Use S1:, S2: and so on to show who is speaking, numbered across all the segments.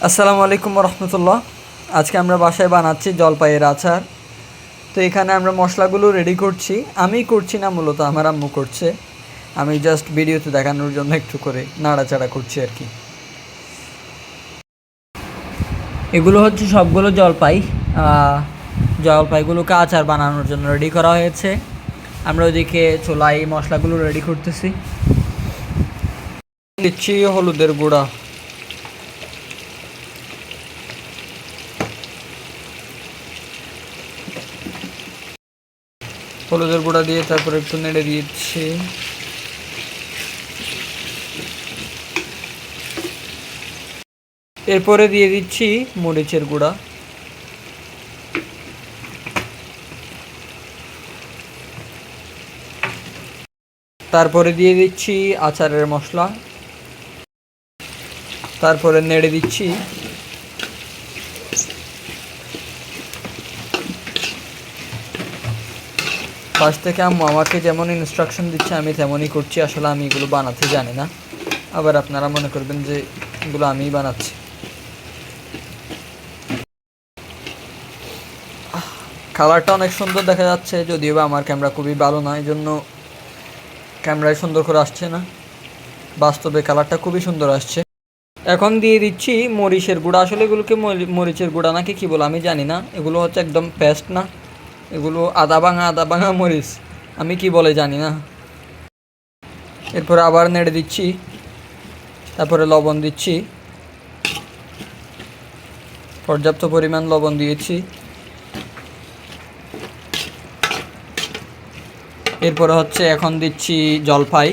S1: আসসালামু আলাইকুম রহমতুল্লাহ। আজকে আমরা বাসায় বানাচ্ছি জলপাইয়ের আচার। তো এখানে আমরা মশলাগুলো রেডি করছি। আমি করছি না, মূলত আমার আম্মু করছে। আমি জাস্ট ভিডিওতে দেখানোর জন্য একটু করে নাড়াচাড়া করছি আর কি। এগুলো হচ্ছে সবগুলো জলপাই। জলপাইগুলোকে আচার বানানোর জন্য রেডি করা হয়েছে। আমরা ওইদিকে চুলায় মশলাগুলো রেডি করতেছি। দিচ্ছি হলুদের গুঁড়া, হলুদের গুঁড়া দিয়ে তারপরে একটু নেড়ে দিচ্ছি। এরপরে দিয়ে দিচ্ছি মরিচের গুঁড়া, তারপরে দিয়ে দিচ্ছি আচারের মশলা, তারপরে নেড়ে দিচ্ছি। পাশ থেকে আম্মু আমাকে যেমন ইনস্ট্রাকশন দিচ্ছে আমি তেমনই করছি। আসলে আমি এগুলো বানাতে জানি না, আবার আপনারা মনে করবেন যে এগুলো আমিই বানাচ্ছি। কালারটা অনেক সুন্দর দেখা যাচ্ছে, যদিও বা আমার ক্যামেরা খুবই ভালো না, এই জন্য ক্যামেরায় সুন্দর করে আসছে না। বাস্তবে কালারটা খুবই সুন্দর আসছে। এখন দিয়ে দিচ্ছি মরিচের গুঁড়া। আসলে এগুলোকে মরিচের গুঁড়া নাকি কী বলো আমি জানি না। এগুলো হচ্ছে একদম পেস্ট না, এগুলো আদা ভাঙা মরিচ, আমি কি বলে জানি না। এরপরে আবার নেড়ে দিচ্ছি, তারপরে লবণ দিচ্ছি, পর্যাপ্ত পরিমাণ লবণ দিয়েছি। এরপরে হচ্ছে এখন দিচ্ছি জলপাই।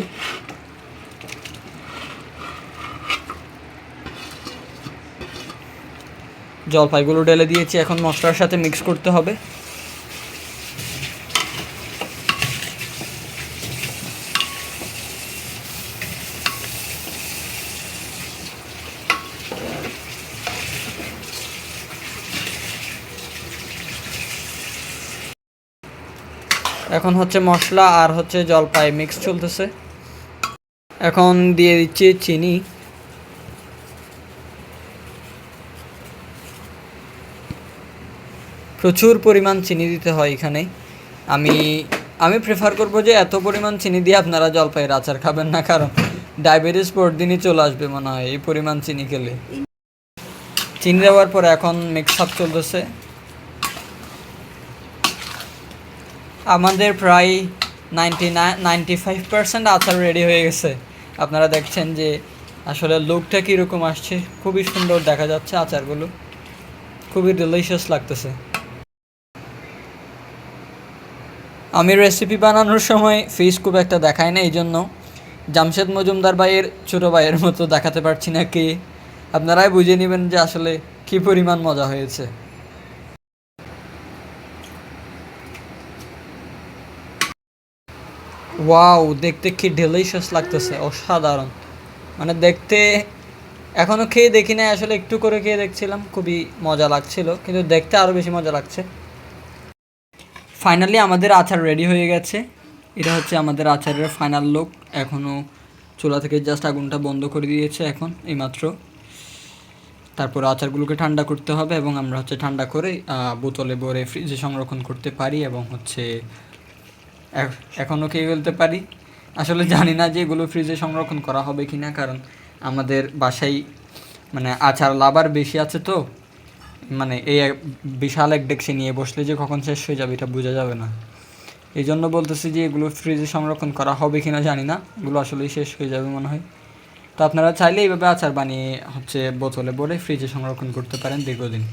S1: জলপাইগুলো ঢেলে দিয়েছি, এখন মশলার সাথে মিক্স করতে হবে। এখন হচ্ছে মশলা আর হচ্ছে জলপাই মিক্স চলতেছে। এখন দিয়ে দিচ্ছি চিনি, প্রচুর পরিমাণ চিনি দিতে হয় এখানে। আমি আমি প্রেফার করব যে এত পরিমাণ চিনি দিয়ে আপনারা জলপাইয়ের আচার খাবেন না, কারণ ডায়াবেটিস পরদিনই চলে আসবে মনে হয় এই পরিমাণ চিনি খেলে। চিনি দেওয়ার পরে এখন মিক্স আপ চলতেছে। আমাদের প্রায় 95% আচার রেডি হয়ে গেছে। আপনারা দেখছেন যে আসলে লুকটা কীরকম আসছে, খুবই সুন্দর দেখা যাচ্ছে আচারগুলো, খুবই ডিলিশিয়াস লাগতেছে। আমি রেসিপি বানানোর সময় ফেস খুব একটা দেখাই না, এই জন্য জামশেদ মজুমদার ভাইয়ের ছোটো ভাইয়ের মতো দেখাতে পারছি না। কি আপনারাই বুঝে নেবেন যে আসলে কী পরিমাণ মজা হয়েছে। ওয়াও, দেখতে কি ডিলিশিয়াস লাগতেছে, অসাধারণ। মানে দেখতে এখনও খেয়ে দেখি না, আসলে একটু করে খেয়ে দেখছিলাম, খুবই মজা লাগছিল, কিন্তু দেখতে আরও বেশি মজা লাগছে। ফাইনালি আমাদের আচার রেডি হয়ে গেছে। এটা হচ্ছে আমাদের আচারের ফাইনাল লুক। এখনও চুলা থেকে জাস্ট আগুনটা বন্ধ করে দিয়েছে এখন এইমাত্র। তারপর আচারগুলোকে ঠান্ডা করতে হবে এবং আমরা হচ্ছে ঠান্ডা করে বোতলে ভরে ফ্রিজে সংরক্ষণ করতে পারি এবং হচ্ছে এখনও খেয়ে ফেলতে পারি। আসলে জানি না যে এগুলো ফ্রিজে সংরক্ষণ করা হবে কি না, কারণ আমাদের বাসায় মানে আচার লাভার বেশি আছে, তো মানে এই বিশাল এক ডেকসি নিয়ে বসলে যে কখন শেষ হয়ে যাবে এটা বোঝা যাবে না। এই জন্য বলতেছি যে এগুলো ফ্রিজে সংরক্ষণ করা হবে কি না জানি না, এগুলো আসলেই শেষ হয়ে যাবে মনে হয়। তো আপনারা চাইলে এইভাবে আচার বানিয়ে হচ্ছে বোতলে ভরে ফ্রিজে সংরক্ষণ করতে পারেন দীর্ঘদিন।